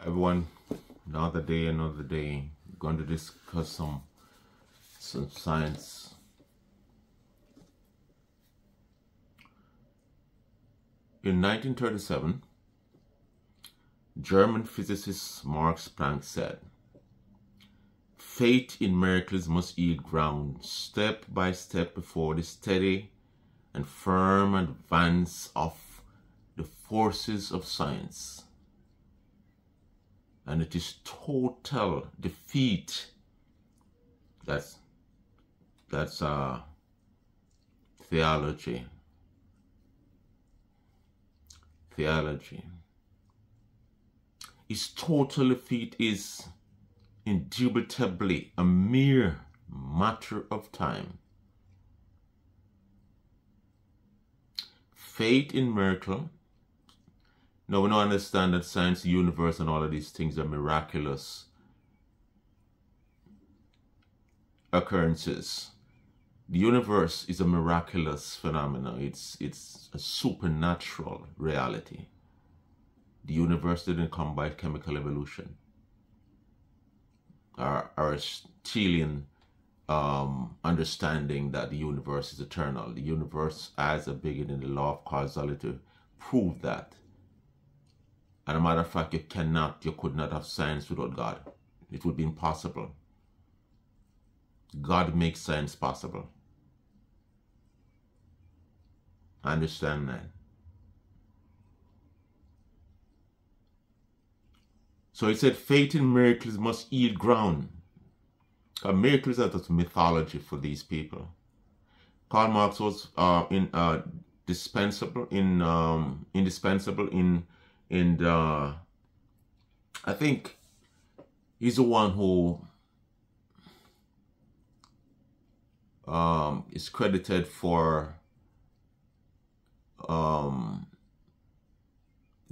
Everyone, another day. We're going to discuss some science. In 1937, German physicist Max Planck said, "Faith in miracles must yield ground step by step before the steady and firm advance of the forces of science. And it is total defeat." That's theology. Its total defeat is indubitably a mere matter of time. Faith in miracle. Now we don't understand that science, the universe, and all of these things are miraculous occurrences. The universe is a miraculous phenomenon. It's a supernatural reality. The universe didn't come by chemical evolution. Our Aristotelian understanding that the universe is eternal. The universe has a beginning. The law of causality proved that. And a matter of fact, you could not have science without God. It would be impossible. God makes science possible. I understand that. So he said, faith in miracles must yield ground. Miracles are just mythology for these people. Karl Marx was indispensable in I think he's the one who is credited for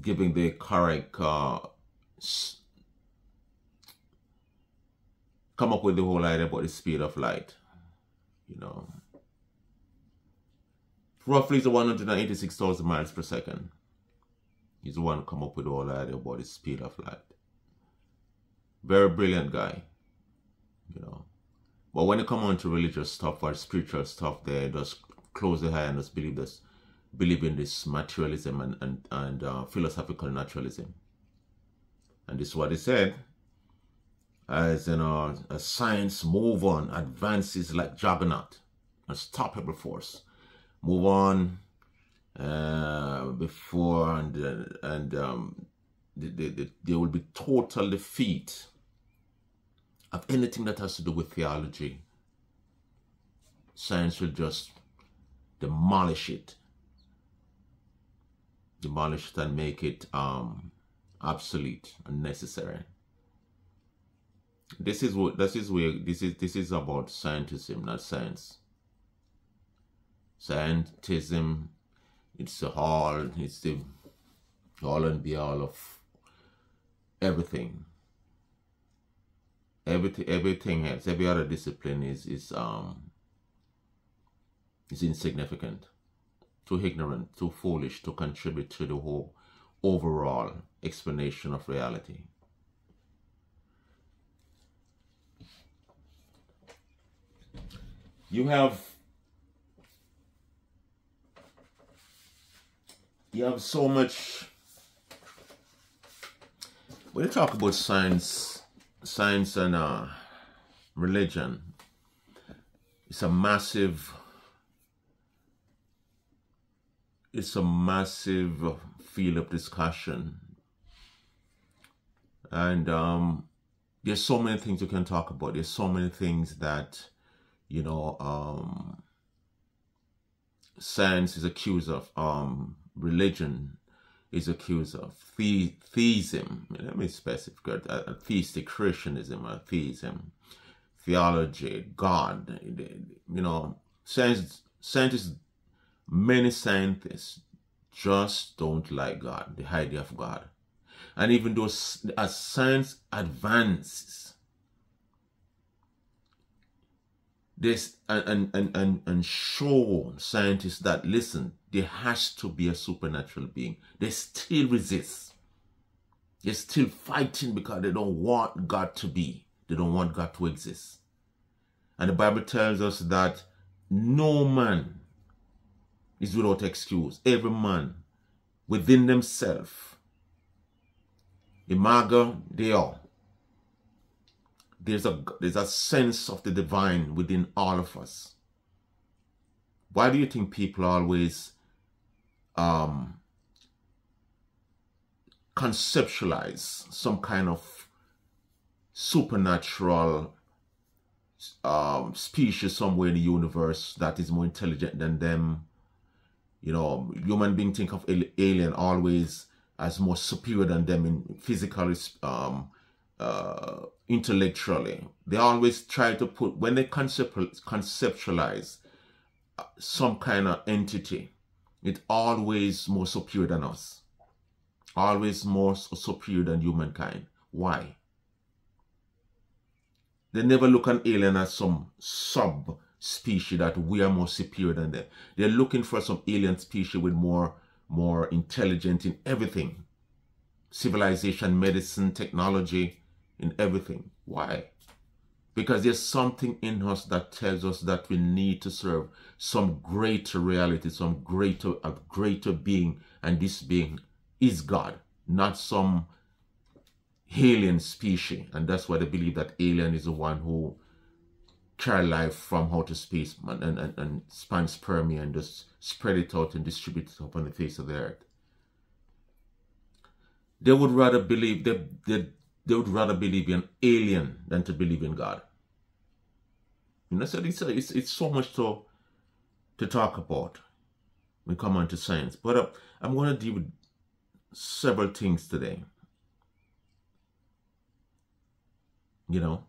giving the correct come up with the whole idea about the speed of light. You know, roughly it's 186,000 miles per second. He's the one who come up with the whole idea about the speed of light. Very brilliant guy, you know. But when it come on to religious stuff or spiritual stuff, they just close their eye and just believe in this materialism and philosophical naturalism. And this is what he said. As you know, as science move on, advances like juggernaut, unstoppable force, move on before there will be total defeat of anything that has to do with theology. Science will just demolish it and make it obsolete, unnecessary. This is about scientism, not science. Scientism, it's the all and be all of everything. Everything else, every other discipline is insignificant, too ignorant, too foolish to contribute to the whole overall explanation of reality. You have so much. When you talk about science and religion, it's a massive field of discussion, and there's so many things you can talk about. There's so many things that, you know, science is accused of, religion is accused of, theism, let me specify, theistic Christianism, or theism, theology, God, you know, many scientists just don't like God, the idea of God. And even though as science advances, this and show scientists that, listen, there has to be a supernatural being, they still resist. They're still fighting because they don't want God to be. They don't want God to exist. And the Bible tells us that no man is without excuse. Every man within themselves, imago Deo, there's a sense of the divine within all of us. Why do you think people always conceptualize some kind of supernatural species somewhere in the universe that is more intelligent than them? You know, human beings think of alien always as more superior than them in physically, intellectually. They always try to put, when they conceptualize some kind of entity, it's always more superior than us. Always more superior than humankind. Why? They never look at alien as some subspecies that we are more superior than them. They're looking for some alien species with more intelligent in everything. Civilization, medicine, technology, in everything. Why? Because there's something in us that tells us that we need to serve some greater reality, a greater being, and this being is God, not some alien species. And that's why they believe that alien is the one who carry life from outer space and span sperm and just spread it out and distribute it upon the face of the earth. They would rather believe they would rather believe in alien than to believe in God. You know, so it's so much to talk about when we come on to science. But I'm going to deal with several things today. You know,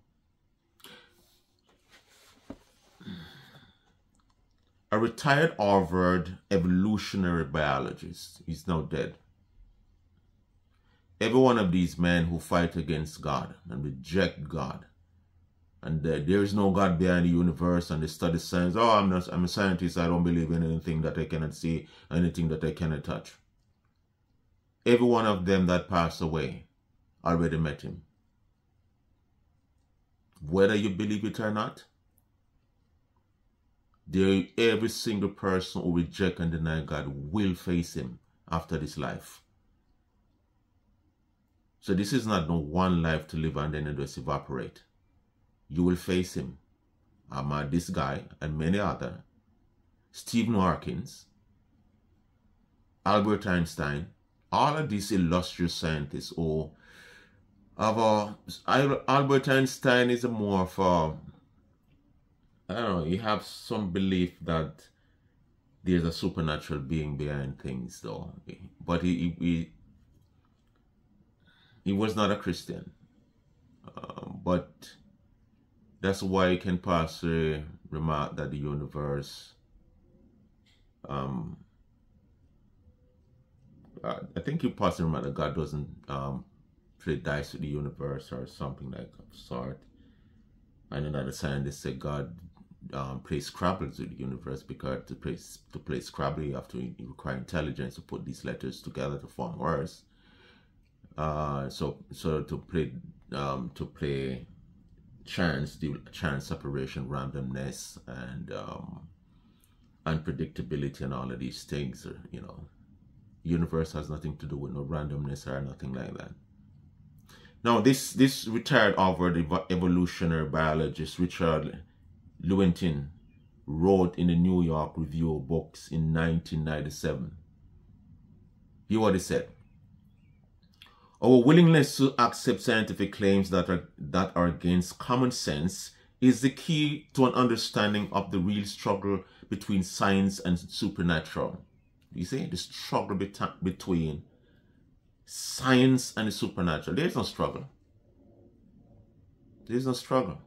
a retired Harvard evolutionary biologist is now dead. Every one of these men who fight against God and reject God, and there is no God behind the universe, and they study science. Oh, I'm a scientist. I don't believe in anything that I cannot see, anything that I cannot touch. Every one of them that passed away already met him. Whether you believe it or not, every single person who rejects and denies God will face him after this life. So this is not no one life to live and then it just evaporate. You will face him. This guy and many other. Stephen Hawking, Albert Einstein, all of these illustrious scientists. Albert Einstein is more of a, I don't know, he has some belief that there's a supernatural being behind things though. But he was not a Christian. But that's why you can pass a remark that the universe, I think you pass a remark that God doesn't play dice with the universe or something like that sort. And another scientist said God plays Scrabbles with the universe, because to play Scrabble you have to require intelligence to put these letters together to form words. So to play chance, the chance separation, randomness, and unpredictability, and all of these things, you know, universe has nothing to do with no randomness or nothing like that. Now, this retired Harvard evolutionary biologist Richard Lewontin wrote in the New York Review of Books in 1997. Here's what he said: "Our willingness to accept scientific claims that are against common sense is the key to an understanding of the real struggle between science and supernatural." You see, the struggle between science and the supernatural. There's no struggle. There's no struggle.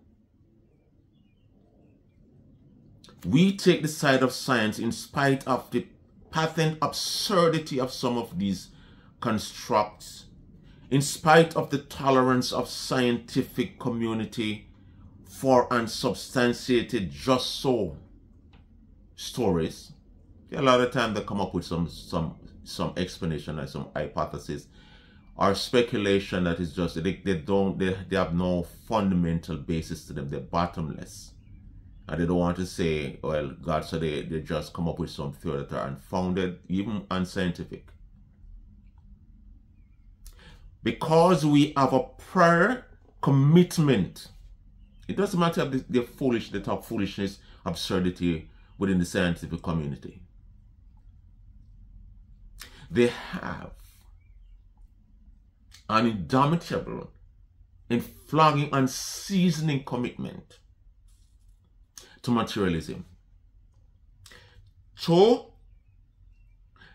We take the side of science in spite of the patent absurdity of some of these constructs, in spite of the tolerance of scientific community for unsubstantiated just so stories. A lot of times they come up with some explanation and some hypothesis or speculation that is just, they have no fundamental basis to them. They're bottomless. And they don't want to say, well, God, so they just come up with some theory that are unfounded, even unscientific. Because we have a prior commitment. It doesn't matter if they're foolish, they talk foolishness, absurdity within the scientific community. They have an indomitable, unflagging, unceasing commitment to materialism, to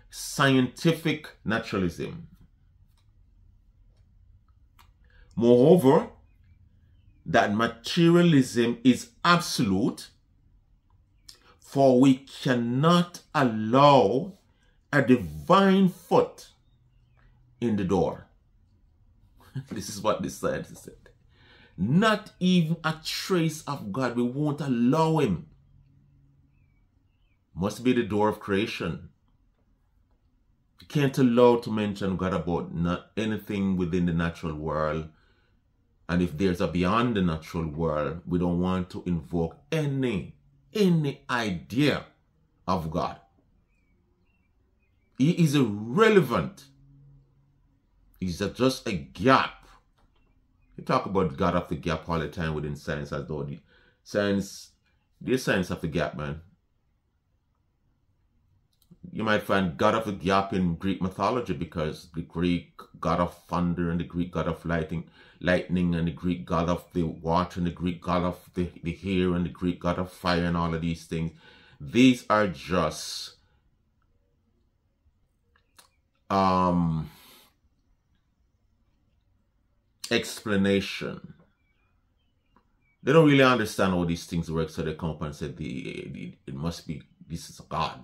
scientific naturalism. Moreover, that materialism is absolute, for we cannot allow a divine foot in the door. This is what the scientist said. Not even a trace of God. We won't allow him. Must be the door of creation. You can't allow to mention God about not anything within the natural world. And if there's a beyond the natural world, we don't want to invoke any idea of God. He is irrelevant. He's just a gap. You talk about God of the gap all the time within science, as though there's science of the gap, man. You might find God of the gap in Greek mythology, because the Greek God of thunder and the Greek God of lightning and the Greek God of the water and the Greek God of the air and the Greek God of fire and all of these things. These are just explanation. They don't really understand how these things work, so they come up and say it must be, this is a God.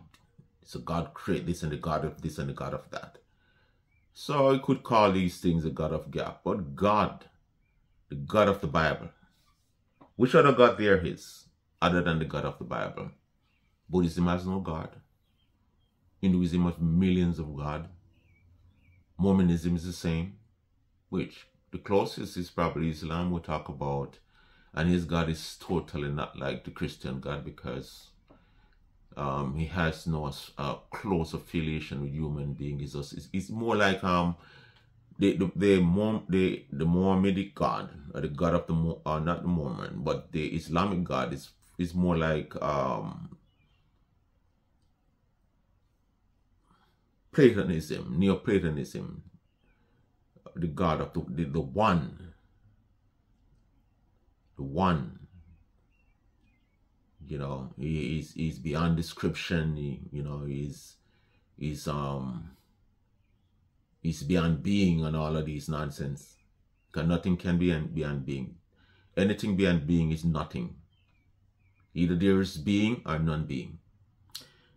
It's a God create this and the God of this and the God of that. So you could call these things a God of gap. But God, the God of the Bible, which other God there is other than the God of the Bible? Buddhism has no God. Hinduism has millions of God. Mormonism is the same. Which the closest is probably Islam we'll talk about. And his God is totally not like the Christian God, because he has no close affiliation with human beings. It's more like the Mohammedan God, or the God of the not the Mormon, but the Islamic God is more like Platonism, Neoplatonism. The God of the one. The one. You know, he's beyond description. He's beyond being and all of these nonsense. Because nothing can be beyond being. Anything beyond being is nothing. Either there is being or non-being.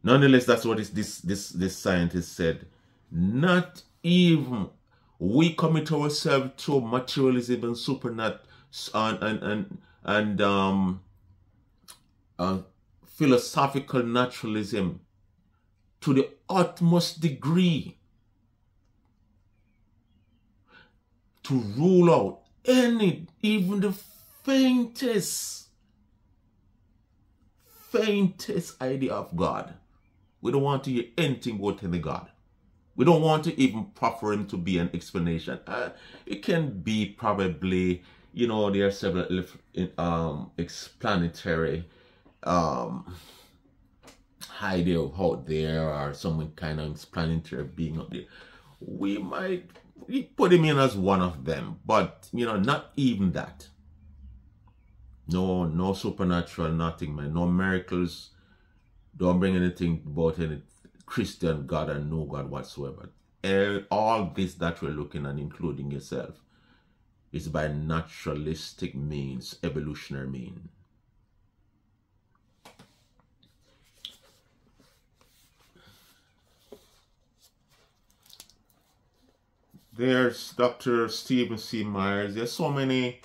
Nonetheless, that's what this scientist said. Not even we commit ourselves to materialism and philosophical naturalism to the utmost degree, to rule out even the faintest idea of God. We don't want to hear anything about any God. We don't want to even proffer him to be an explanation. It can be probably, there are several explanatory idea out there, or some kind of explanatory being out there. We might put him in as one of them, but not even that. No supernatural, nothing, man. No miracles. Don't bring anything about any Christian God and no God whatsoever. All this that we're looking at, including yourself, is by naturalistic means, evolutionary means. There's Dr. Stephen C. Myers. There's so many.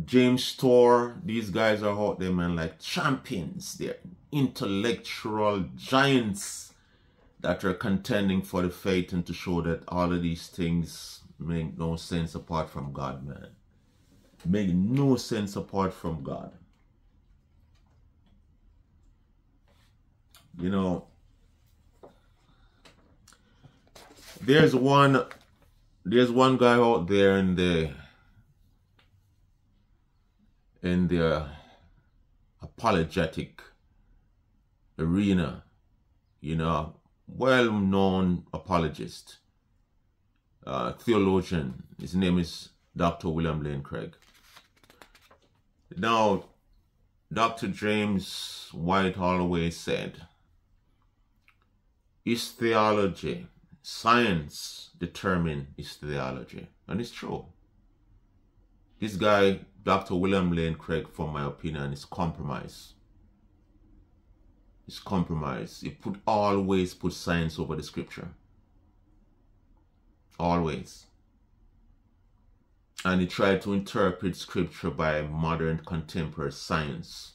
James Storr. These guys are out there, man, like champions. They're intellectual giants. that are contending for the faith and to show that all of these things make no sense apart from God, man. Make no sense apart from God. You know, there's one guy out there in the apologetic arena, you know, well-known apologist, theologian. His name is Dr. William Lane Craig. Now, Dr. James White Holloway said, "Is theology, science determine his theology?" And it's true. This guy, Dr. William Lane Craig, for my opinion, is compromised. He's compromised. He always put science over the scripture. Always. And he tried to interpret scripture by modern contemporary science.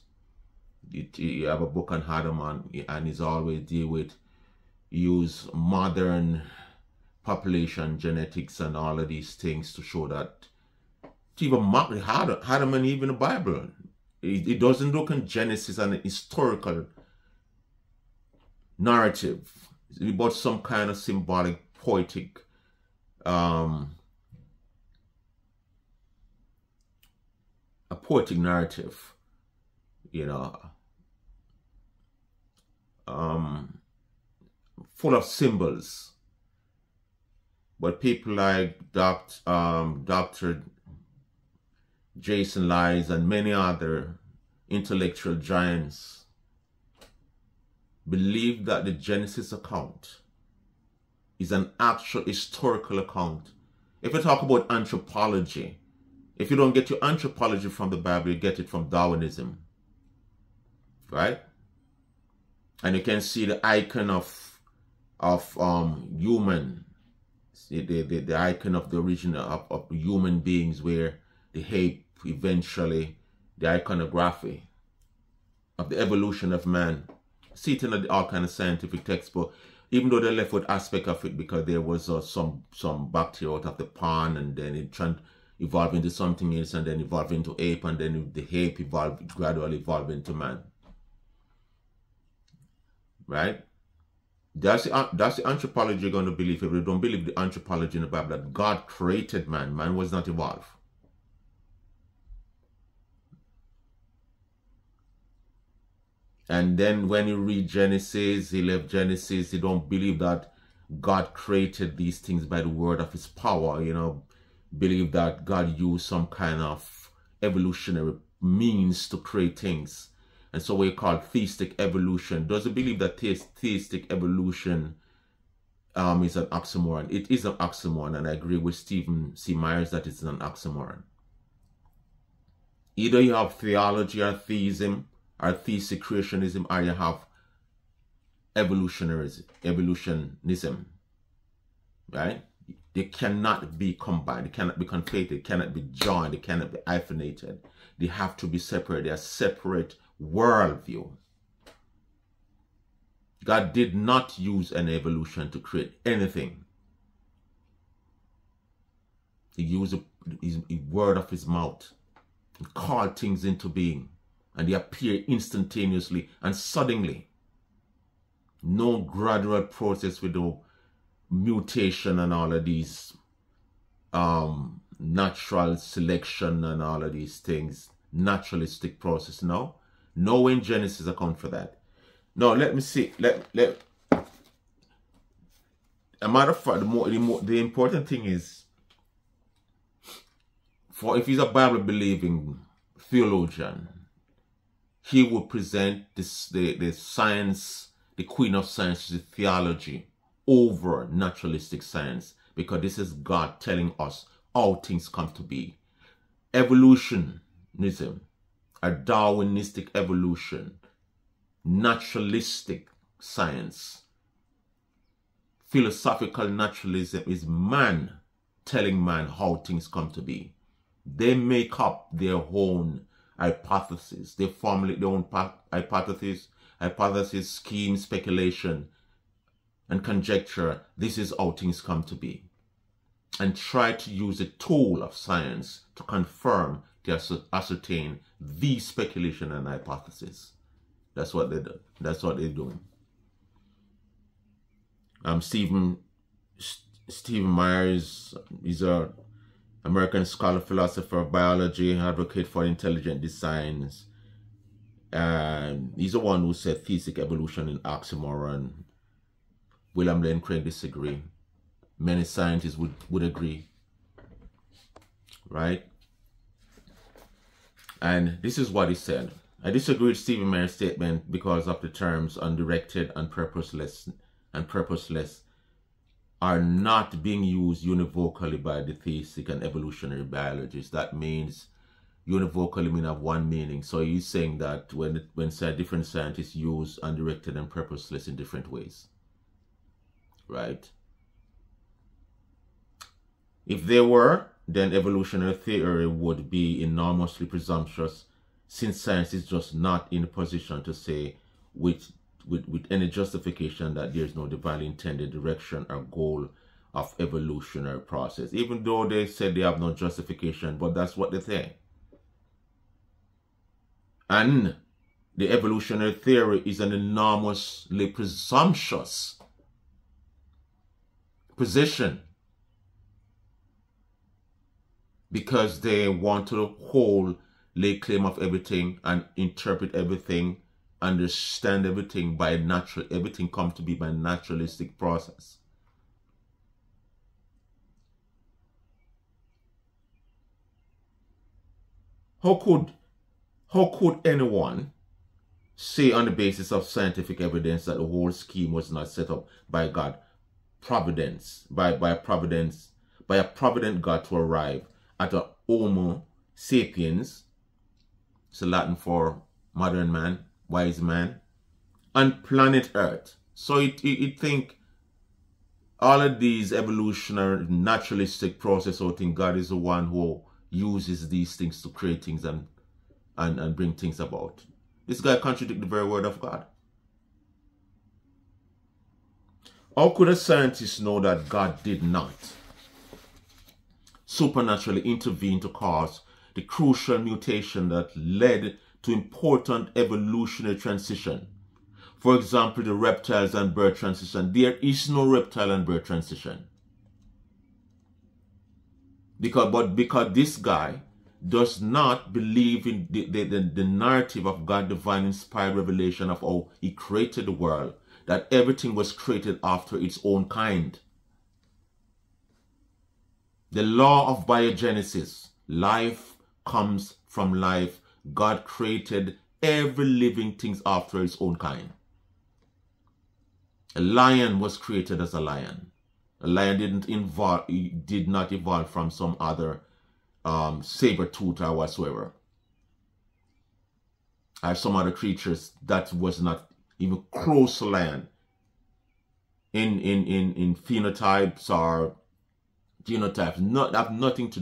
You have a book on Hadamon, and he's always deal with, use modern population genetics and all of these things to show that, to even mock Hadamon, even the Bible. It doesn't look in Genesis and historical narrative. It's about some kind of symbolic, poetic, a poetic narrative, you know, full of symbols. But people like Dr. Jason Lies and many other intellectual giants believe that the Genesis account is an actual historical account. If you talk about anthropology, if you don't get your anthropology from the Bible, you get it from Darwinism, right? And you can see the icon of human, the icon of the origin of human beings, where the ape eventually, the iconography of the evolution of man. See it in all kind of scientific textbook, even though they left with aspect of it because there was some bacteria out of the pond, and then it evolved into something else, and then evolved into ape, and then the ape gradually evolved into man. Right? That's the anthropology you're going to believe. If you don't believe the anthropology in the Bible, that God created man, man was not evolved. And then when you read Genesis, he left Genesis, you don't believe that God created these things by the word of his power, you know, believe that God used some kind of evolutionary means to create things. And so we call theistic evolution. Does it believe that theistic evolution is an oxymoron? It is an oxymoron, and I agree with Stephen C. Myers that it's an oxymoron. Either you have theology or theism, or theistic creationism, or you have evolutionism, right? They cannot be combined, they cannot be conflated, they cannot be joined, they cannot be hyphenated. They have to be separate. They are separate worldview. God did not use an evolution to create anything. He used a word of his mouth and called things into being. And they appear instantaneously and suddenly. No gradual process with no mutation and all of these natural selection and all of these things. Naturalistic process. No in Genesis account for that. No, let me see. A matter of fact, the important thing is, for if he's a Bible believing theologian, he will present the science, the queen of science, the theology, over naturalistic science, because this is God telling us how things come to be. Evolutionism, a Darwinistic evolution, naturalistic science, philosophical naturalism is man telling man how things come to be. They make up their own hypothesis. They formulate their own hypothesis, scheme, speculation, and conjecture this is how things come to be, and try to use the tool of science to confirm, to ascertain the speculation and hypothesis. That's what they do. That's what they're doing. Stephen Myers is a American scholar, philosopher of biology, advocate for intelligent designs. And he's the one who said theistic evolution in oxymoron. William Lane Craig disagree. Many scientists would agree. Right? And this is what he said. I disagree with Stephen Myers' statement because of the terms undirected and purposeless are not being used univocally by the theistic and evolutionary biologists. That means univocally mean have one meaning. So he's saying that when different scientists use undirected and purposeless in different ways. Right? If they were, then evolutionary theory would be enormously presumptuous, since science is just not in a position to say with any justification that there is no divinely intended direction or goal of evolutionary process. Even though they said they have no justification, but that's what they say. And the evolutionary theory is an enormously presumptuous position, because they want to lay claim of everything and interpret everything, understand everything by everything comes to be by naturalistic process. How could anyone say on the basis of scientific evidence that the whole scheme was not set up by God, providence, by a provident God to arrive at a Homo sapiens, it's Latin for modern man, wise man, on planet Earth? So it think all of these evolutionary naturalistic process, or think God is the one who uses these things to create things and bring things about. This guy contradicts the very word of God. How could a scientist know that God did not supernaturally intervene to cause the crucial mutation that led to important evolutionary transition? For example, the reptiles and bird transition. There is no reptile and bird transition. Because this guy does not believe in the narrative of God's divine inspired revelation of how he created the world, that everything was created after its own kind. The law of biogenesis, life comes from life. God created every living thing after its own kind. A lion was created as a lion. A lion did not evolve from some other saber tooth or whatsoever, or some other creatures that was not even close to lion in phenotypes or genotypes. Have nothing to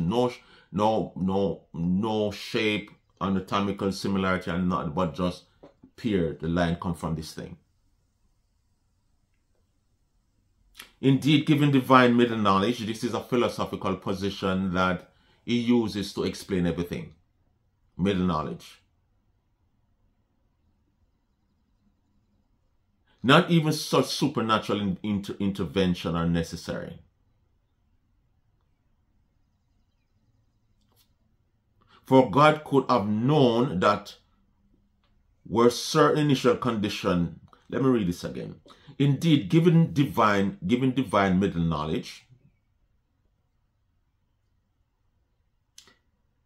no shape, anatomical similarity, and nothing, but just pure. The lion come from this thing. Indeed, given divine middle knowledge, this is a philosophical position that he uses to explain everything. Middle knowledge. Not even such supernatural intervention are necessary. For God could have known that were certain initial condition. Let me read this again. Indeed, given divine middle knowledge,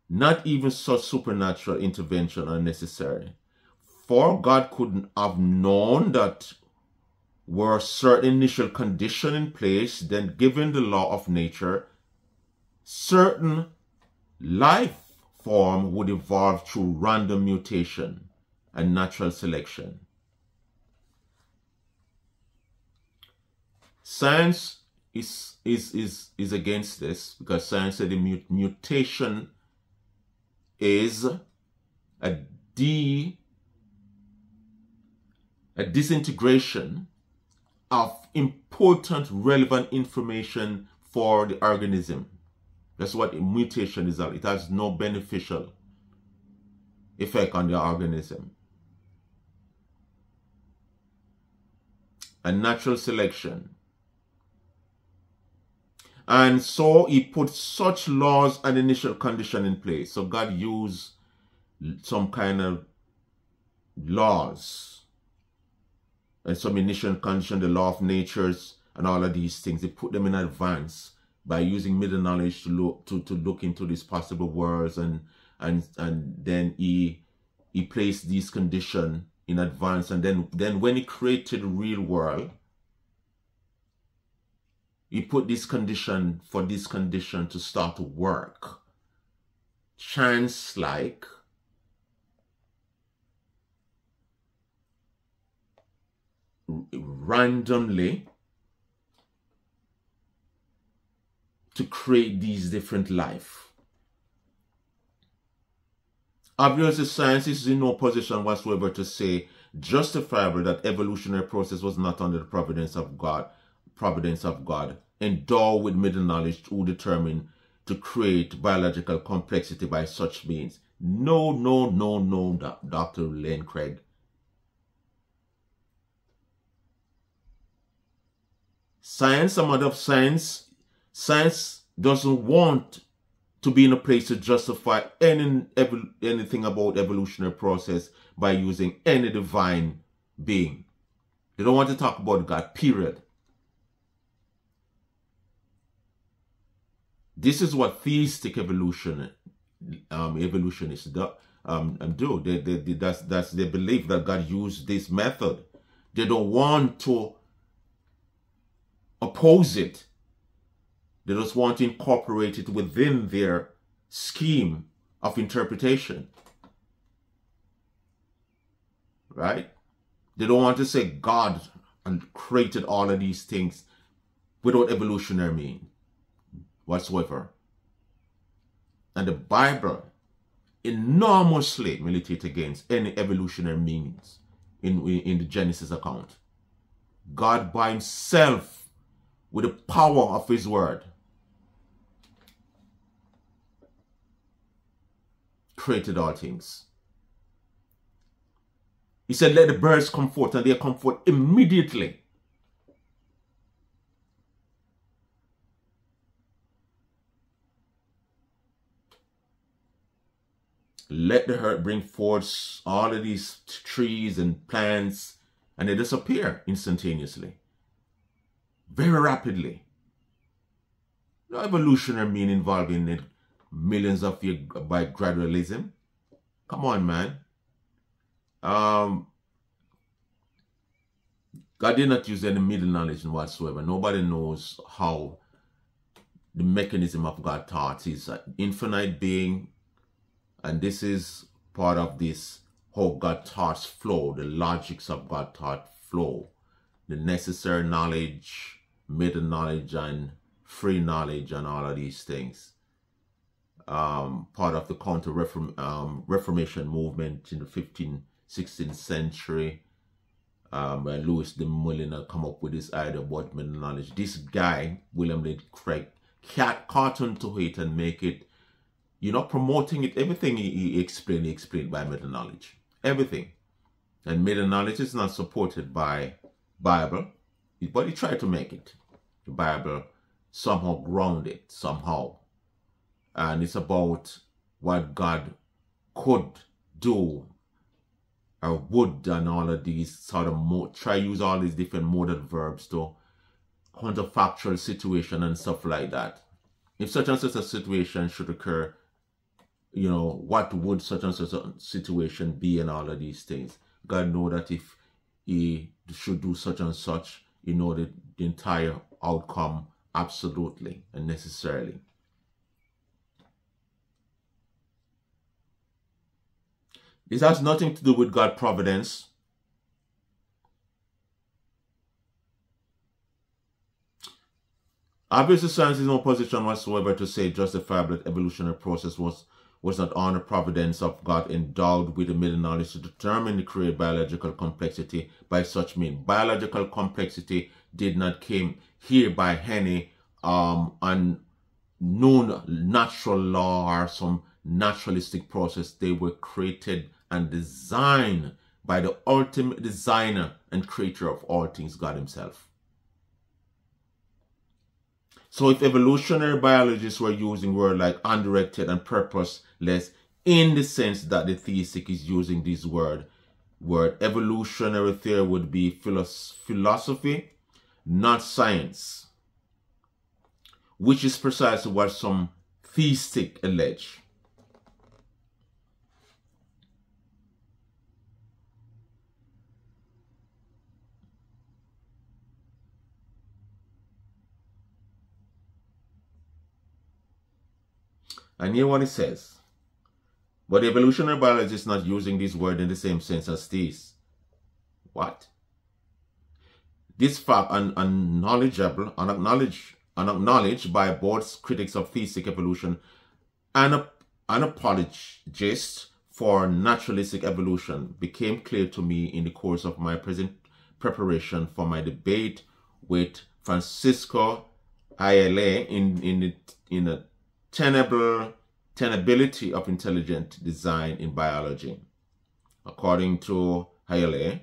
not even such supernatural intervention are necessary. For God couldn't have known that were certain initial condition in place, then given the law of nature, certain life form would evolve through random mutation and natural selection. Science is against this, because science said the mutation is a disintegration of important, relevant information for the organism. That's what mutation is. It has no beneficial effect on the organism. And natural selection. And so he put such laws and initial condition in place. So God used some kind of laws and some initial condition, the law of natures and all of these things. He put them in advance by using middle knowledge to look into these possible worlds, and then he placed these conditions in advance, and then when he created the real world, he put this condition for this condition to start to work. Chance like. Randomly to create these different life. Obviously, science is in no position whatsoever to say justifiable that evolutionary process was not under the providence of God, endowed with middle knowledge who determined to create biological complexity by such means. No, Dr. Lane Craig. Science, a matter of science, science doesn't want to be in a place to justify anything about evolutionary process by using any divine being. They don't want to talk about God, period. This is what theistic evolutionists do. That's their belief that God used this method. They don't want to oppose it. They just want to incorporate it within their scheme of interpretation. Right? They don't want to say God created all of these things without evolutionary meaning whatsoever. And the Bible enormously militates against any evolutionary meanings in the Genesis account. God by himself, with the power of his word, created all things. He said, let the birds come forth, and they come forth immediately. Let the earth bring forth all of these trees and plants, and they disappear instantaneously. Very rapidly. No evolutionary meaning involving it millions of years by gradualism. Come on, man. God did not use any middle knowledge whatsoever. Nobody knows how the mechanism of God's thoughts is an infinite being, and this is part of this how God's thoughts flow, the logics of God's thought flow, the necessary knowledge, middle knowledge, and free knowledge, and all of these things. Part of the counter-reformation movement in the 15th, 16th century, where Louis de Molina come up with this idea about middle knowledge. This guy, William Lane Craig, caught onto it and make it, promoting it. Everything he explained by middle knowledge. Everything. And middle knowledge is not supported by Bible, but he tried to make it. The Bible somehow grounded, somehow. And it's about what God could do or would, and all of these sort of try to use all these different modal verbs to counterfactual situation and stuff like that. If such and such a situation should occur, what would such and such a situation be, and all of these things. God know that if he should do such and such, he know the entire outcome absolutely and necessarily. This has nothing to do with God's providence. Obviously, science is no position whatsoever to say justifiable that evolutionary process was Was not on the providence of God endowed with the middle knowledge to determine the create biological complexity by such means? Biological complexity did not came here by any unknown natural law or some naturalistic process. They were created and designed by the ultimate designer and creator of all things, God himself. So if evolutionary biologists were using words like undirected and purposeless in the sense that the theistic is using this word, evolutionary theory would be philosophy, not science, which is precisely what some theistic allege. And hear what it says. But evolutionary biology is not using this word in the same sense as theists. What? This fact unacknowledged by both critics of theistic evolution and apologists for naturalistic evolution became clear to me in the course of my present preparation for my debate with Francisco Ayala in the tenability of intelligent design in biology. According to Ayala,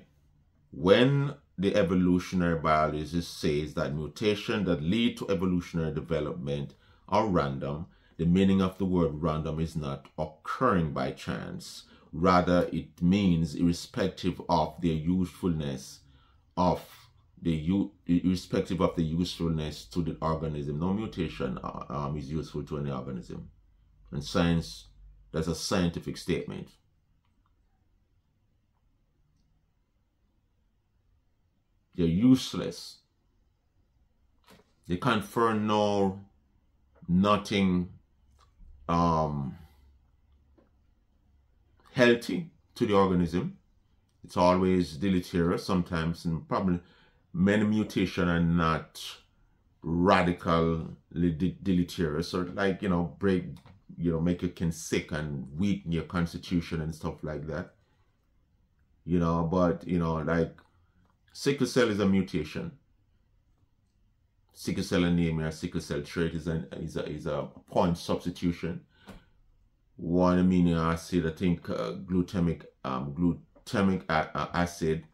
when the evolutionary biologist says that mutation that lead to evolutionary development are random, the meaning of the word random is not occurring by chance. Rather, it means irrespective of their usefulness irrespective of the usefulness to the organism. No mutation is useful to any organism. And science, that's a scientific statement. They're useless. They confer nothing healthy to the organism. It's always deleterious sometimes, and probably many mutations are not radically deleterious, or like, make you sick and weaken your constitution and stuff like that. But like sickle cell is a mutation. Sickle cell anemia, sickle cell trait is a point substitution. One amino acid, I think glutamic acid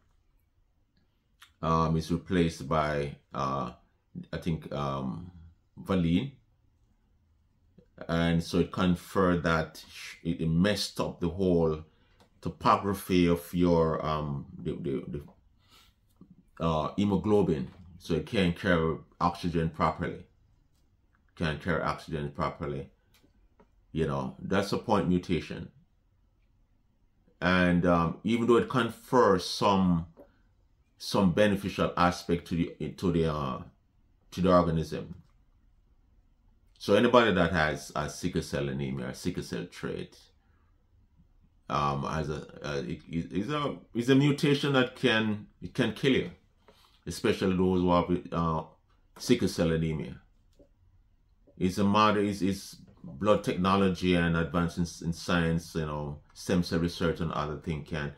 is replaced by I think valine, and so it conferred that it messed up the whole topography of your hemoglobin, so it can't carry oxygen properly. That's a point mutation. And even though it confers some beneficial aspect to the organism. So anybody that has a sickle cell anemia or sickle cell trait is a mutation that can kill you, especially those who have sickle cell anemia. It's blood technology and advances in science, stem cell research and other things can,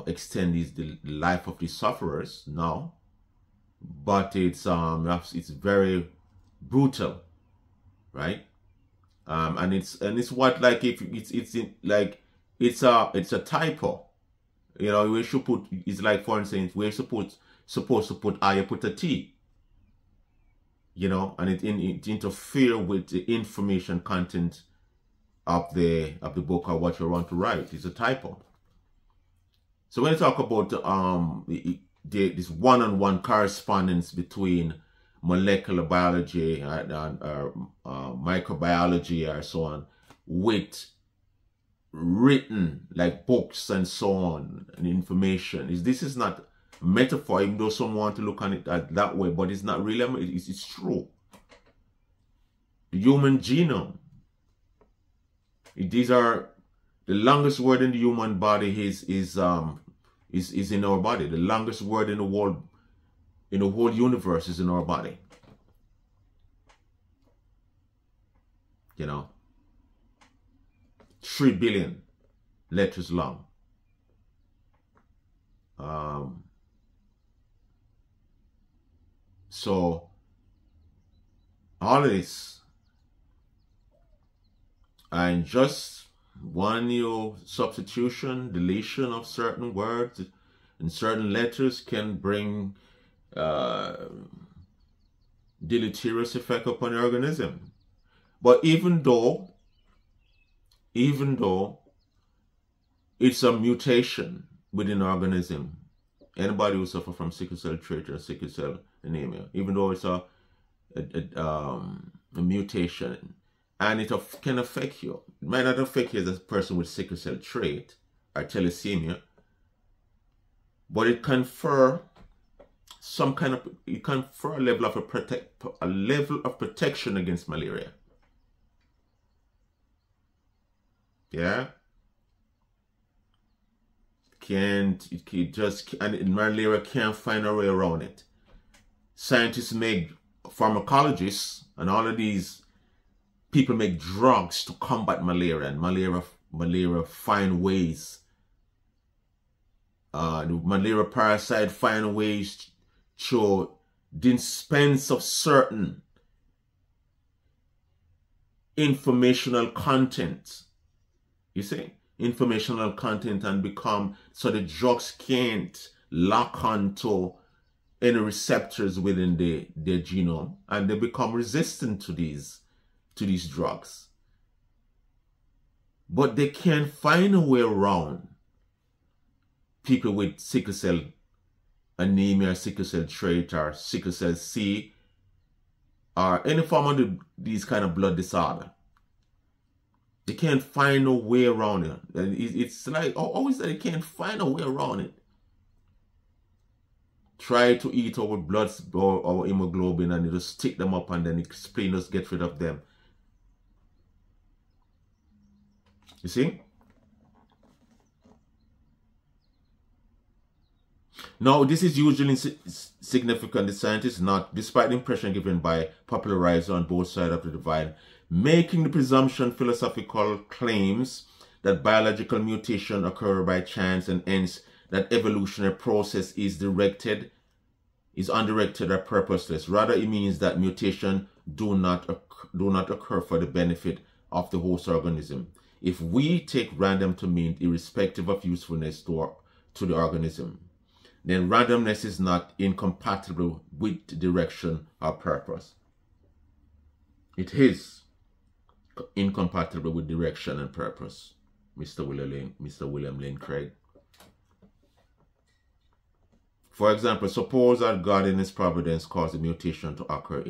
extend the life of the sufferers now, but it's very brutal, right? And it's what, like, if it's a typo, we should put, it's like, for instance, we're supposed to put I, you put a T. And it interfere with the information content of the book or what you want to write. It's a typo. So when you talk about this one-on-one correspondence between molecular biology and microbiology or so on with written, like books and so on, and information, this is not metaphor, even though some want to look on it that way, but it's not really. It's true. The human genome. These are the longest word in the human body is in our body. The longest word in the whole universe is in our body. 3 billion letters long. So all of this, and just one new substitution, deletion of certain words and certain letters can bring deleterious effect upon the organism. But even though it's a mutation within the organism, anybody who suffers from sickle cell trait or sickle cell anemia, even though it's a mutation, and it can affect you. It might not affect you as a person with sickle cell trait or thalassemia, but it confer some kind of, it confer a level of protection against malaria. Yeah. And malaria can't find a way around it. Scientists make, pharmacologists and all of these people make drugs to combat malaria, and malaria find ways. The malaria parasite find ways to dispense of certain informational content. You see? Informational content, and become, so the drugs can't lock onto any receptors within their genome, and they become resistant to these drugs. But they can't find a way around people with sickle cell anemia, sickle cell trait, or sickle cell C, or any form of these kind of blood disorder. They can't find a way around it. And it's like, always that they can't find a way around it. Try to eat our blood or our hemoglobin, and it'll stick them up, and then the spleen just get rid of them. You see? Now, this is usually significant. The scientists not, despite the impression given by popularizers on both sides of the divide, making the presumption philosophical claims that biological mutation occur by chance, and hence that evolutionary process is undirected or purposeless. Rather, it means that mutation do not occur for the benefit of the host organism. If we take random to mean irrespective of usefulness to the organism, then randomness is not incompatible with direction or purpose. It is incompatible with direction and purpose, Mr. William Lane Craig. For example, suppose that God in his providence caused a mutation to occur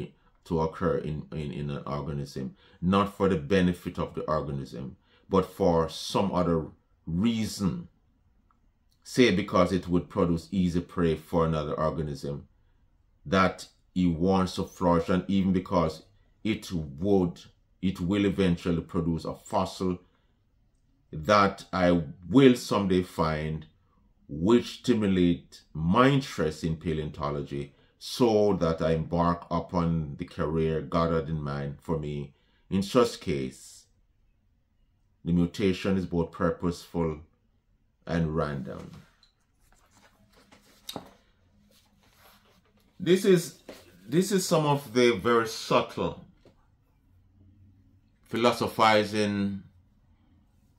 in an organism, not for the benefit of the organism, but for some other reason. Say because it would produce easy prey for another organism that he wants to flourish, and even because it will eventually produce a fossil that I will someday find, which stimulate my interest in paleontology, so that I embark upon the career God had in mind for me. In such case, the mutation is both purposeful and random. This is some of the very subtle philosophizing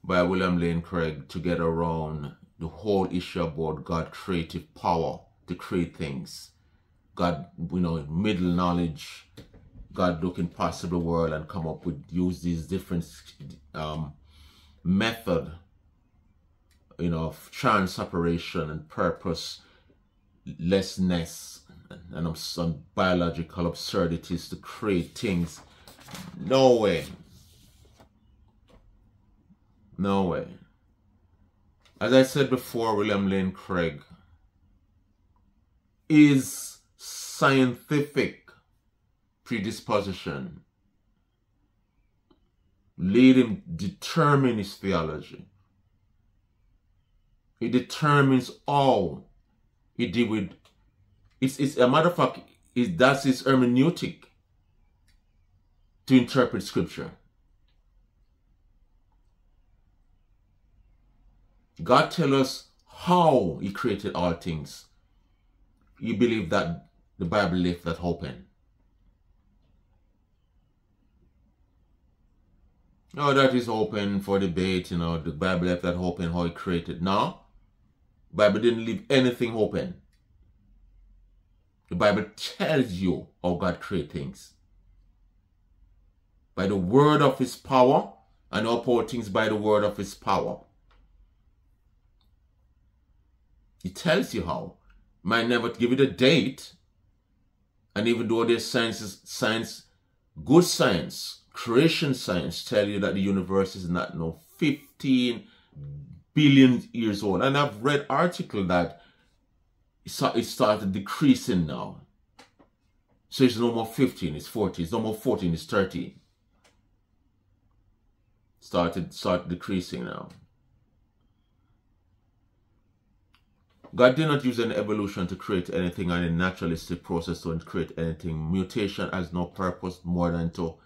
by William Lane Craig to get around the whole issue about God's creative power to create things. God, middle knowledge, God looking past the world and come up with, use these different method, of trans-separation and purposelessness and some biological absurdities to create things. No way. No way. As I said before, William Lane Craig is scientific predisposition lead him determine his theology. It determines all he did with. It's a matter of fact, that's his hermeneutic to interpret scripture. God tells us how he created all things. You believe that the Bible left that open. No, that is open for debate, you know, the Bible left that open how he created. No, the Bible didn't leave anything open. The Bible tells you how God created things. By the word of his power, and uphold things by the word of his power. He tells you how. Might never give you the date. And even though there's science, good science, creation science, tell you that the universe is not 15 billion years old. And I've read article that it started decreasing now. So it's no more 15, it's 40. It's no more 14, it's 13. Started decreasing now. God did not use an evolution to create anything, and a naturalistic process to create anything. Mutation has no purpose more than to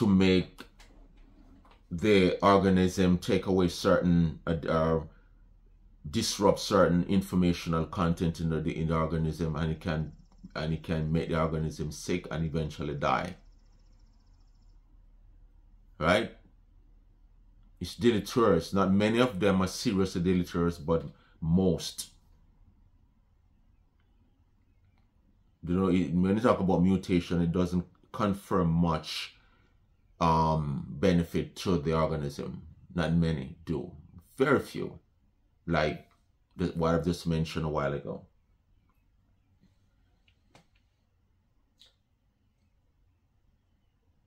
make the organism take away certain, disrupt certain informational content in the organism, and it can make the organism sick and eventually die. Right? It's deleterious. Not many of them are seriously deleterious, but most. You know, when you talk about mutation, it doesn't confer much benefit to the organism. Not many do. Very few. Like what I've just mentioned a while ago.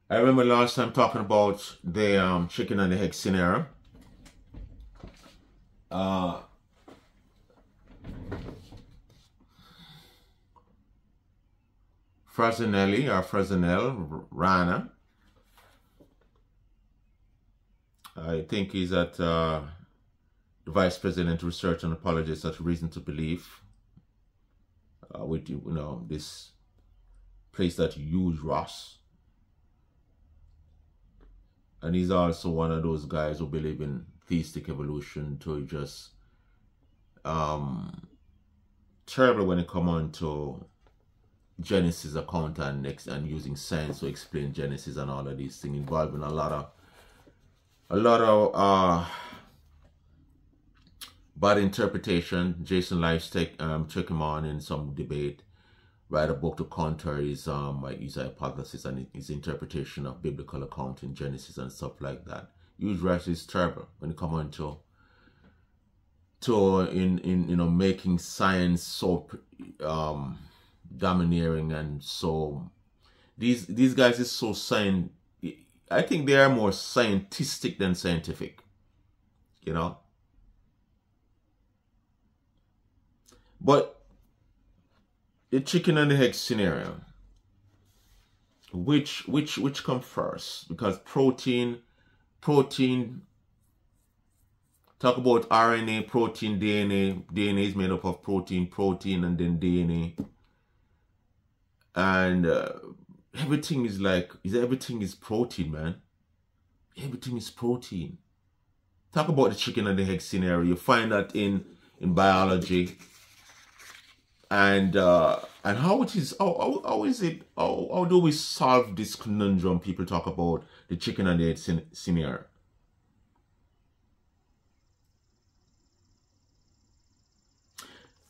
I remember last time talking about the chicken and the egg scenario. Fresnel Rana. I think he's at the Vice President Research and Apologist at Reason to Believe. With this place that use Ross. And he's also one of those guys who believe in theistic evolution, to just terrible when it comes on to Genesis account and using science to explain Genesis and all of these things, involving a lot of bad interpretation. Jason Lives took him on in some debate, write a book to counter his hypothesis and his interpretation of biblical account in Genesis and stuff like that. Huge Rush is terrible when it comes on to making science so domineering, and so these guys is so I think they are more scientistic than scientific, you know. But the chicken and the egg scenario, which come first? Because protein, talk about RNA, protein, DNA. DNA is made up of protein, and then DNA. And everything is protein, man. Everything is protein. Talk about the chicken and the egg scenario. You find that in biology. And how it is, how do we solve this conundrum? People talk about the chicken and the egg scenario.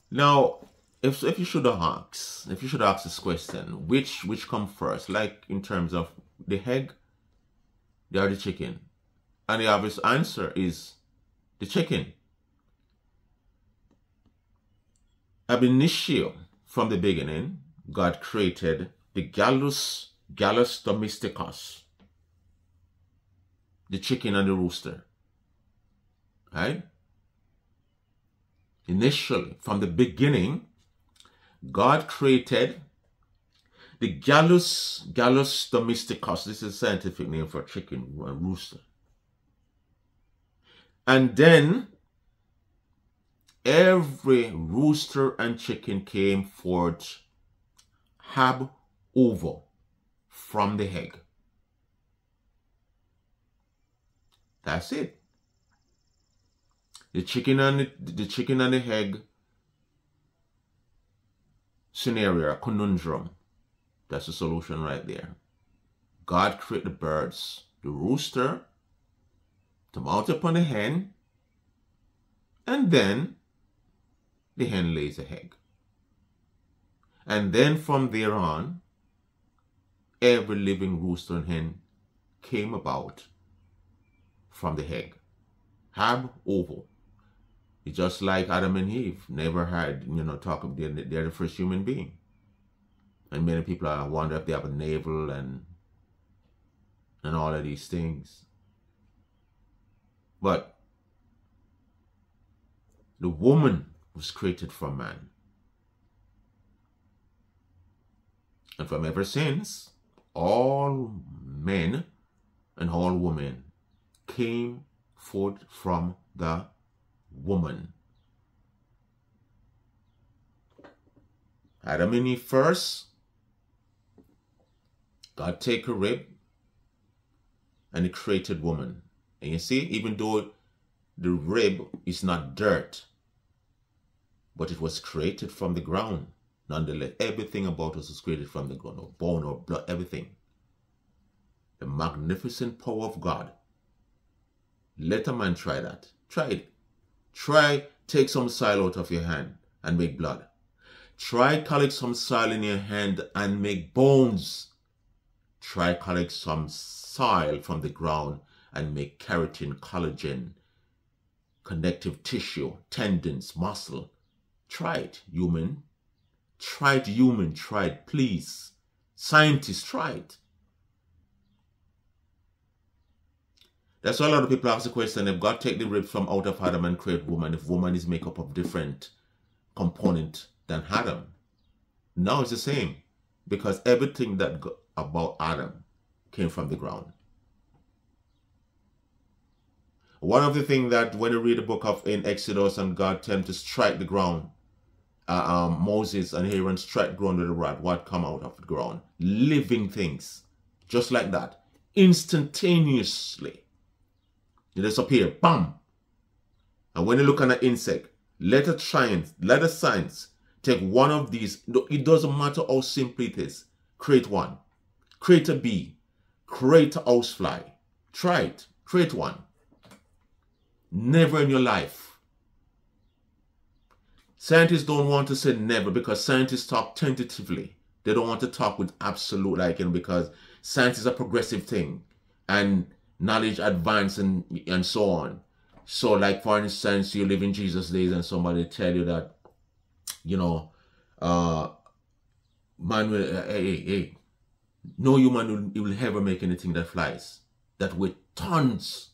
Now, if you should ask this question, which come first, like in terms of the egg, or the chicken, and the obvious answer is the chicken. Ab initio, from the beginning, God created the Gallus domesticus, the chicken and the rooster. Right? Initially, from the beginning, God created the Gallus domesticus. This is a scientific name for chicken and rooster. And then every rooster and chicken came forth ab ovo, from the egg. That's it. The chicken and the egg scenario, a conundrum. That's the solution right there. God created the birds, the rooster, to mount upon the hen, and then the hen lays a egg. And then from there on, every living rooster and hen came about from the egg. Ab ovo. It's just like Adam and Eve never had, talk of they're the first human being. And many people wonder if they have a navel and all of these things. But the woman was created from man. And from ever since, all men and all women came forth from the woman. Adam and Eve first, God take a rib and he created woman. And you see, even though the rib is not dirt, but it was created from the ground. Nonetheless, everything about us was created from the ground, or bone or blood, everything. The magnificent power of God. Let a man try that. Try it. Try, take some soil out of your hand and make blood. Try collect some soil in your hand and make bones. Try collect some soil from the ground and make keratin, collagen, connective tissue, tendons, muscle. Try it, human. Try it, human. Try it, please. Scientists, try it. That's why a lot of people ask the question, if God take the rib from out of Adam and create woman, if woman is made up of different component than Adam. Now it's the same, because everything that about Adam came from the ground. One of the things that when you read the book of in Exodus and God tell him to strike the ground, Moses and Aaron strike the ground with a rod, what come out of the ground? Living things, just like that, instantaneously. It disappear, bam. And when you look at an insect, let a science take one of these. It doesn't matter how simple it is. Create one. Create a bee. Create a housefly. Try it. Create one. Never in your life. Scientists don't want to say never because scientists talk tentatively. They don't want to talk with absolute because science is a progressive thing. And knowledge advance and so on. So like for instance, you live in Jesus' days and somebody tell you that, man will, no human will ever make anything that flies. That with tons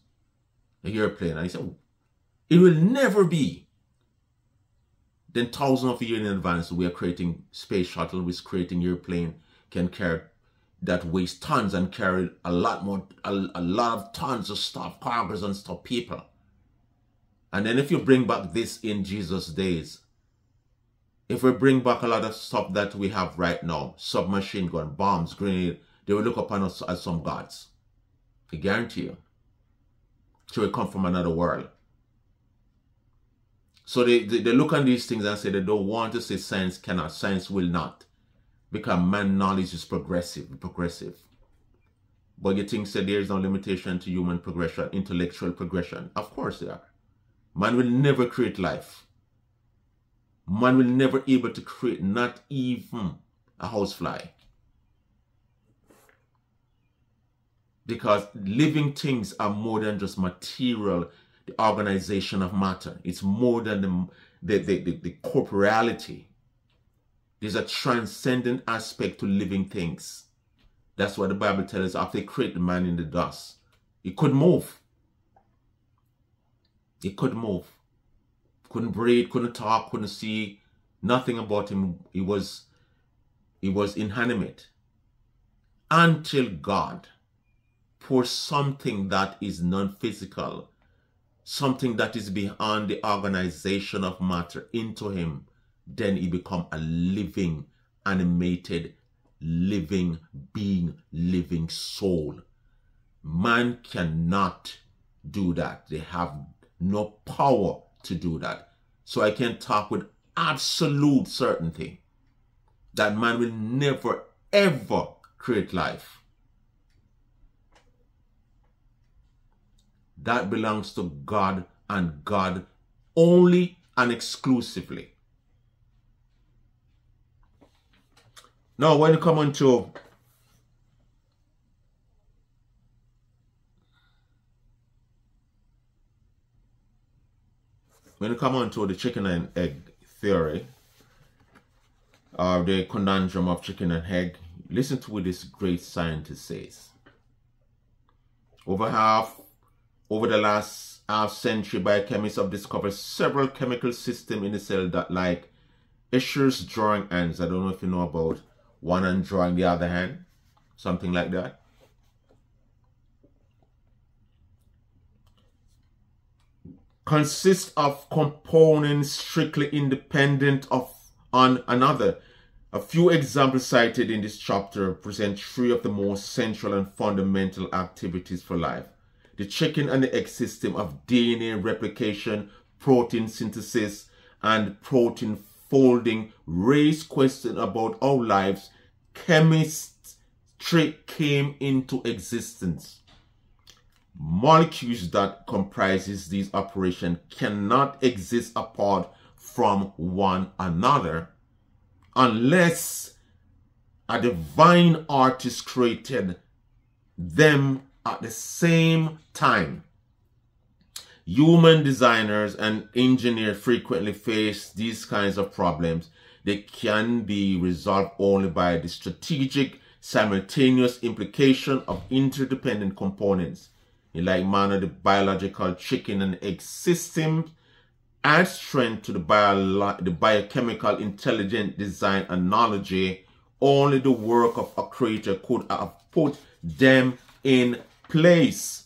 of airplane. And he said, it will never be. Then thousands of years in advance, we are creating space shuttle, we're creating airplane, can carry that weighs tons and carry a lot of tons of stuff, cargoes and stuff, people. And then if you bring back this in Jesus' days, if we bring back a lot of stuff that we have right now, submachine gun, bombs, grenade, they will look upon us as some gods. I guarantee you. So we come from another world. So they look at these things and say they don't want to say science cannot, science will not. Because man knowledge is progressive. But you think that there is no limitation to human progression, intellectual progression? Of course there are. Man will never create life. Man will never able to create not even a housefly. Because living things are more than just material, the organization of matter. It's more than the corporeality. There's a transcendent aspect to living things. That's what the Bible tells us. After they created the man in the dust, he could move. He could move. Couldn't breathe, couldn't talk, couldn't see. Nothing about him. He was inanimate. Until God pour something that is non-physical, something that is beyond the organization of matter into him, then he become a living, animated, living being, living soul. Man cannot do that. They have no power to do that. So I can talk with absolute certainty that man will never ever create life. That belongs to God and God only and exclusively. Now, when you come on to the chicken and egg theory, or the conundrum of chicken and egg, listen to what this great scientist says. Over the last half century, biochemists have discovered several chemical systems in the cell that, like Escher's drawing hands, I don't know if you know about one hand drawing the other hand, something like that. Consist of components strictly independent of one another. A few examples cited in this chapter present three of the most central and fundamental activities for life. The chicken and the egg system of DNA replication, protein synthesis, and protein folding raise questions about how life's chemistry came into existence. Molecules that comprises these operations cannot exist apart from one another unless a divine artist created them at the same time. Human designers and engineers frequently face these kinds of problems. They can be resolved only by the strategic, simultaneous implication of interdependent components. In like manner, the biological chicken and egg system adds strength to the biochemical intelligent design analogy. Only the work of a creator could have put them in place.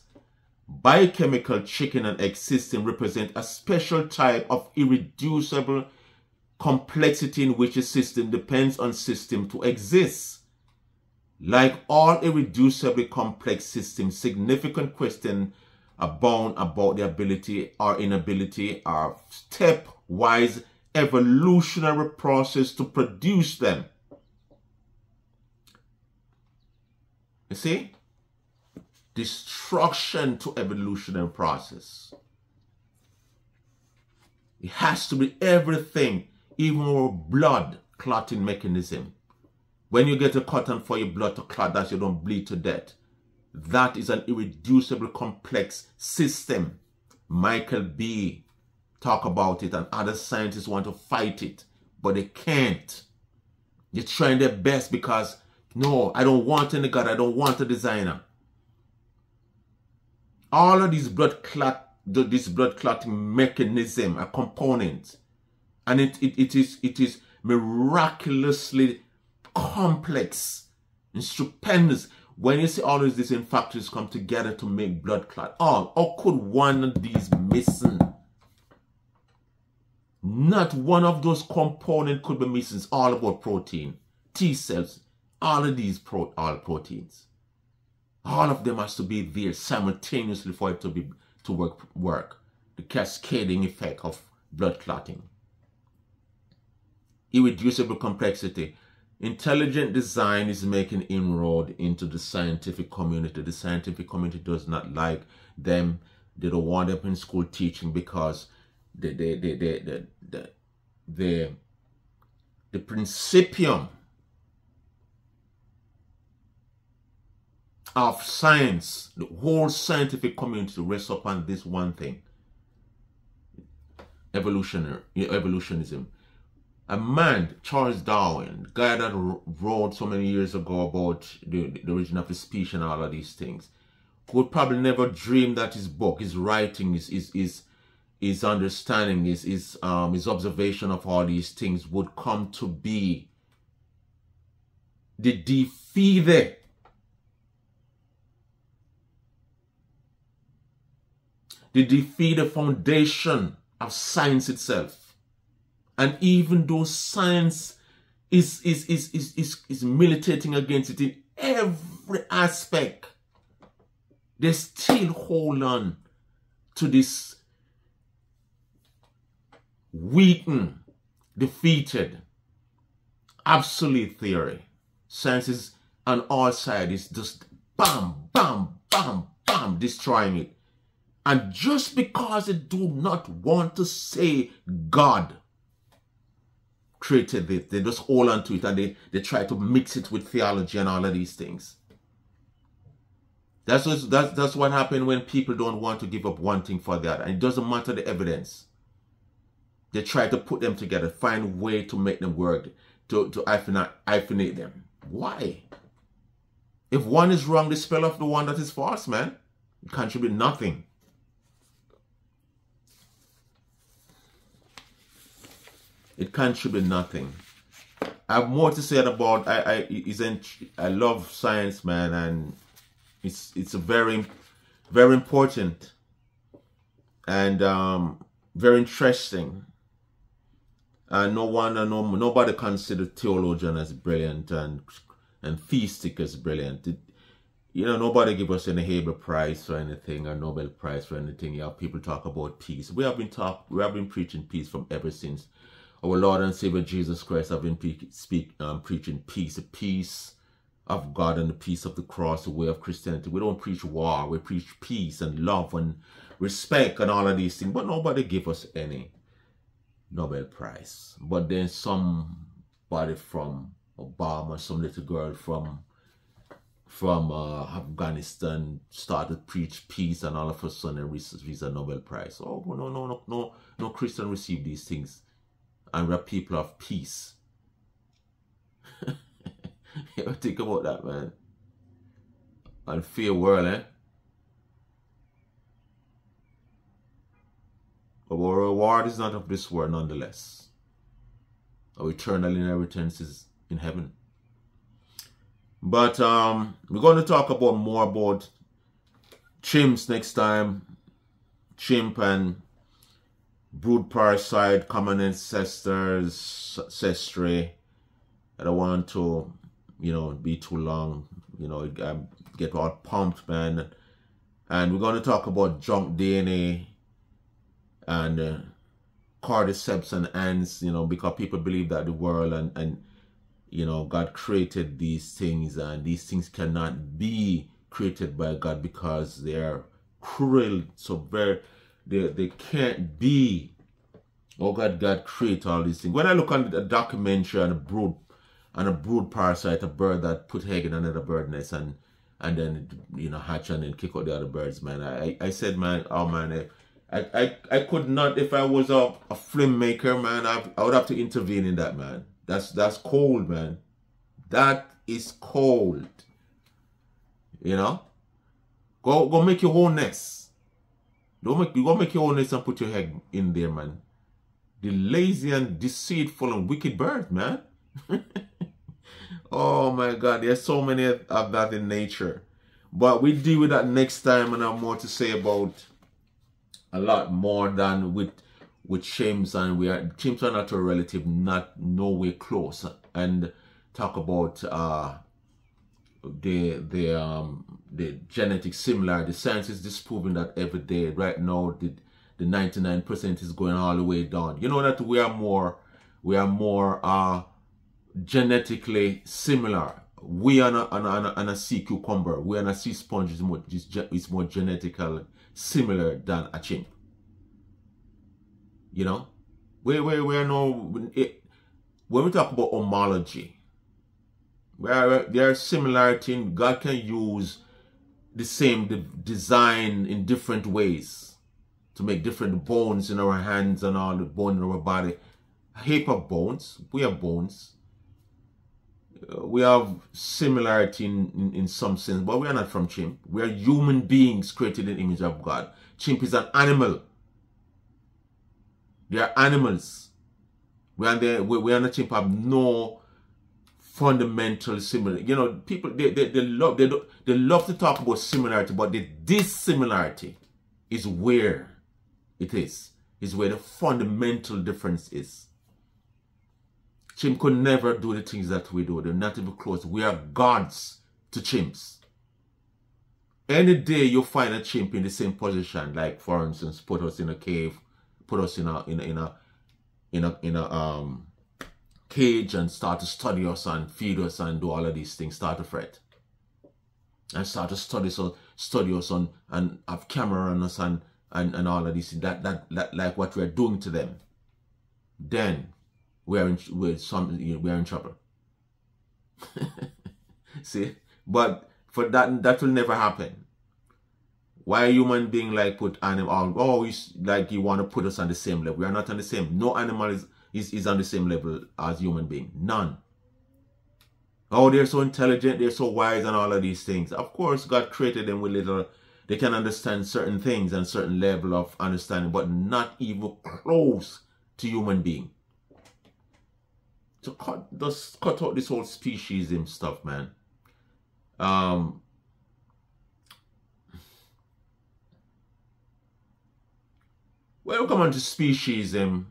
Biochemical chicken and egg system represent a special type of irreducible complexity in which a system depends on system to exist. Like all irreducibly complex systems, significant questions abound about the ability or inability of stepwise evolutionary process to produce them. You see? Destruction to evolutionary process. It has to be everything, even our blood clotting mechanism. When you get a cotton for your blood to clot, that you don't bleed to death. That is an irreducible complex system. Michael B. talk about it, and other scientists want to fight it, but they can't. They're trying their best because, no, I don't want any God, I don't want a designer. All of these this blood clotting mechanism are components, and it is miraculously complex and stupendous. When you see all of these factors come together to make blood clot, how could one of these missing? Not one of those components could be missing. It's all about protein, T cells, all of these all proteins. All of them has to be there simultaneously for it to work. The cascading effect of blood clotting. Irreducible complexity. Intelligent design is making inroad into the scientific community. The scientific community does not like them. They don't want them in school teaching because the principium of science, the whole scientific community rests upon this one thing: evolutionism. A man, Charles Darwin, the guy that wrote so many years ago about the origin of the species and all of these things, would probably never dream that his book, his writing, his understanding, his observation of all these things would come to be the defeated foundation of science itself. And even though science is militating against it in every aspect, they still hold on to this weakened, defeated. Absolute theory. Science is on all sides. It's just bam, bam, bam, bam, destroying it. And just because they do not want to say God created it, they just hold on to it and they try to mix it with theology and all of these things. That's what happens when people don't want to give up one thing for the other. And it doesn't matter the evidence. They try to put them together, find a way to make them work, to hyphenate them. Why? If one is wrong, they spell off the one that is false, man. It contributes nothing. It contributes nothing. I have more to say about. I love science, man, and it's a very important and very interesting. And nobody considers theologian as brilliant and theistic as brilliant. Nobody give us any Nobel Prize or anything, or Nobel Prize for anything. You have people talk about peace. We have been preaching peace from ever since. Our Lord and Savior Jesus Christ have been preaching peace, the peace of God and the peace of the cross, the way of Christianity. We don't preach war. We preach peace and love and respect and all of these things. But nobody give us any Nobel Prize. But then somebody from Obama, some little girl from Afghanistan started to preach peace, and all of a sudden receives a Nobel Prize. Oh, no Christian receive these things. And we're people of peace. You ever think about that, man? Unfair world, eh? But our reward is not of this world, nonetheless. Our eternal inheritance is in heaven. But we're going to talk more about chimps next time. Chimp and brood parasite, common ancestry. I don't want to, be too long. Get all pumped, man. And we're going to talk about junk DNA and cordyceps and ants, because people believe that the world and God created these things, and these things cannot be created by God because they are cruel, so they can't be. Oh, God created all these things. When I look on a documentary on a brood parasite, a bird that put egg in another bird nest and then hatch and then kick out the other birds, man, I said, man, oh man, I could not, if I was a film maker, man, I would have to intervene in that, man. That's cold, man. That is cold. Go make your own nest. Go make your own nest and put your egg in there, man. The lazy and deceitful and wicked bird, man. Oh my God, there's so many of that in nature. But we deal with that next time, and I have more to say about a lot more than with chimps, and chimps are not a relative, not nowhere close, and talk about the genetic similarity. Science is disproving that every day. Right now, the 99% is going all the way down. You know that we are more genetically similar. We are on a sea cucumber. We are on a sea sponge is more genetically similar than a chimp. We are no. When we talk about homology, there are similarity in God can use the same design in different ways to make different bones in our hands and all the bone in our body. A heap of bones. We have bones. We have similarity in some sense, but we are not from chimp. We are human beings created in the image of God. Chimp is an animal. They are animals. We and the chimp have no fundamental similarity. People they love to talk about similarity, but the dissimilarity is where it is where the fundamental difference is. Chimp could never do the things that we do. They're not even close. We are gods to chimps. Any day you find a chimp in the same position, like for instance, put us in a cave, put us in a in a cage and start to study us and feed us and do all of these things, start to fret and start to study us on and have camera on us and all of these things, that like what we're doing to them, then we're in trouble. See, but for that will never happen. Why a human being like put animal? Oh, like you want to put us on the same level. We are not on the same. No animal is on the same level as human being. None. Oh, they're so intelligent, they're so wise, and all of these things. Of course, God created them with little. They can understand certain things and certain level of understanding, but not even close to human being. So just cut out this whole speciesism stuff, man. When we come on to speciesism,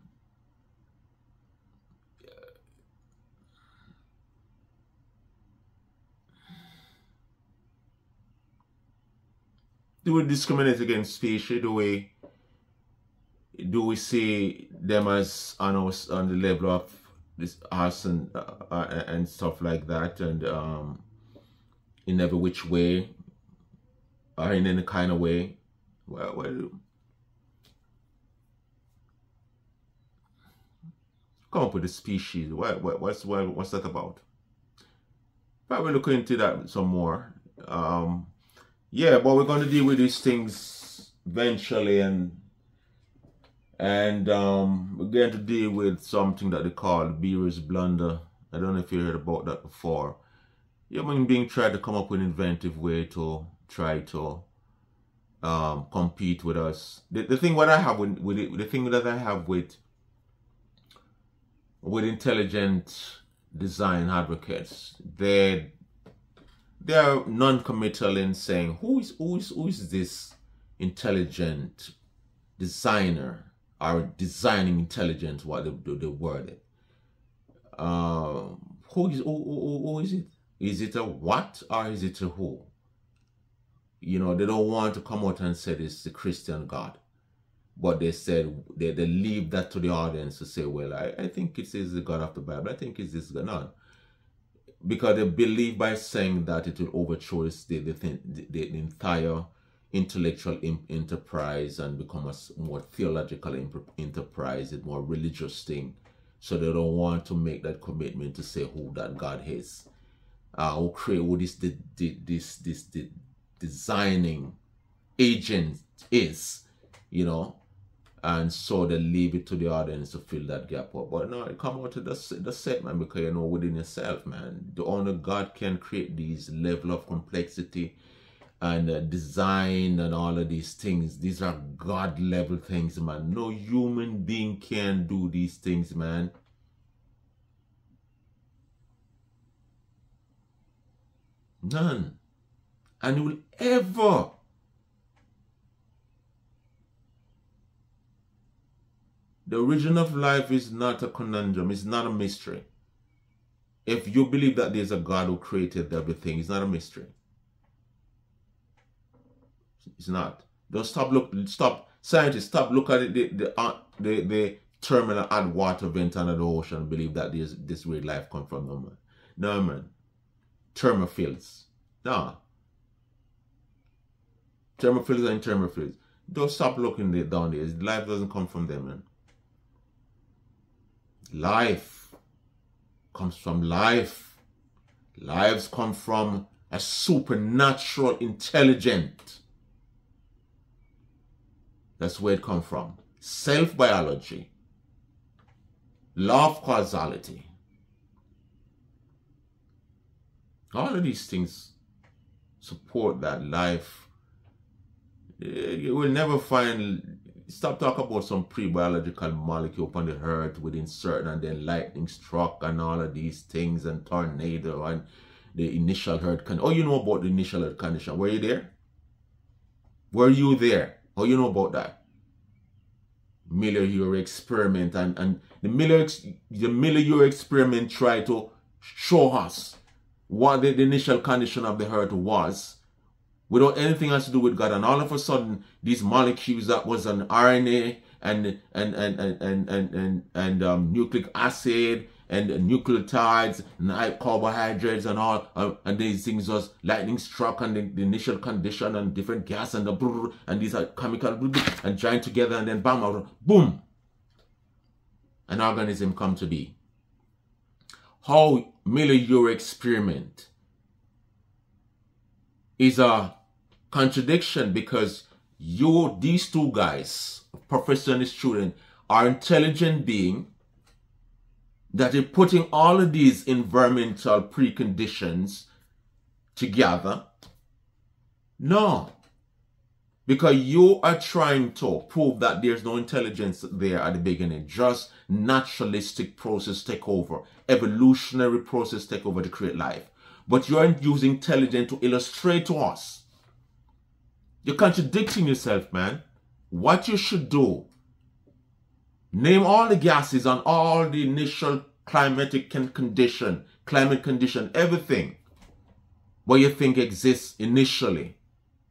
do we discriminate against species? Do we see them as on the level of this us and stuff like that, and in every which way or in any kind of way? Well, come up with the species. What's that about? Probably look into that some more. Yeah, but we're going to deal with these things eventually, and we're going to deal with something that they call Beer's blunder. I don't know if you heard about that before. Human being tried to come up with an inventive way to try to compete with us. The thing what I have with it, the thing that I have with intelligent design advocates, they are non-committal in saying who is this intelligent designer or designing intelligence, what the word. Who is it? Is it a what or is it a who? You know, they don't want to come out and say this is the Christian God. But they said, they leave that to the audience to say, well, I think it is the God of the Bible. I think it's this God. No. Because they believe by saying that it will overthrow the entire intellectual enterprise and become a more theological enterprise, a more religious thing. So they don't want to make that commitment to say who that God is. Who this designing agent is, you know. And so they leave it to the audience to fill that gap up. But no, it come out to the set, man, because you know within yourself, man, the only God can create these level of complexity and design and all of these things. These are God level things, man. No human being can do these things, man. None. And will ever. The origin of life is not a conundrum. It's not a mystery. If you believe that there's a God who created everything, it's not a mystery. It's not. Don't stop. Scientists, stop looking at the terminal add water vent under the ocean and believe that this weird life come from them, man. No, man. Thermophils. No. Thermophils and thermophils. Don't stop looking down there. Life doesn't come from them, man. Life comes from life. Lives come from a supernatural intelligent. That's where it comes from. Self-biology. Law of causality. All of these things support that life. You will never find. Stop talking about some pre-biological molecule upon the earth within certain, and then lightning struck and all of these things, and tornado and the initial earth condition. Oh, you know about the initial earth condition. Were you there? Were you there? Oh, you know about that? Miller-Urey experiment, and the Miller-Urey experiment tried to show us what the initial condition of the earth was, without anything else to do with God. And all of a sudden, these molecules that was an RNA nucleic acid and nucleotides and carbohydrates and all, and these things was lightning struck and the initial condition and different gas and and these are chemical and joined together, and then bam, boom, an organism come to be. How Miller-Urey experiment is a contradiction, because these two guys, professor and student, are intelligent beings that are putting all of these environmental preconditions together. No, because you are trying to prove that there's no intelligence there at the beginning. Just naturalistic process take over, evolutionary process take over to create life. But you aren't using intelligence to illustrate to us. You're contradicting yourself, man. What you should do, name all the gases and all the initial climate condition, everything what you think exists initially.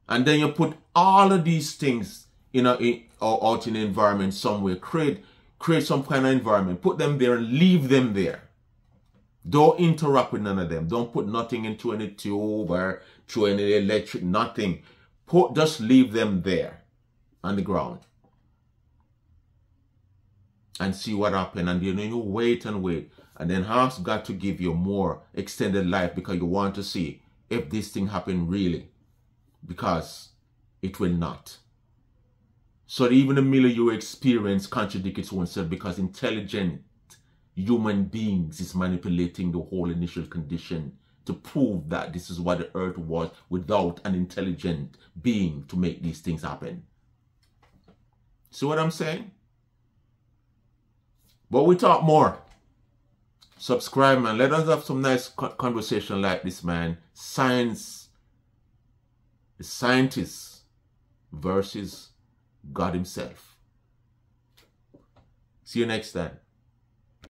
And then you put all of these things out in the environment somewhere. Create some kind of environment. Put them there and leave them there. Don't interact with none of them. Don't put nothing into any tube or through any electric, nothing. Just leave them there on the ground. And see what happens. And you wait and wait. And then God's got to give you more extended life, because you want to see if this thing happened really. Because it will not. So even the Miller-Urey experience contradicts its own self, because intelligent human beings is manipulating the whole initial condition to prove that this is what the earth was without an intelligent being to make these things happen. See what I'm saying? But we talk more. Subscribe, man. Let us have some nice conversation like this, man. Science, the scientists versus God himself. See you next time.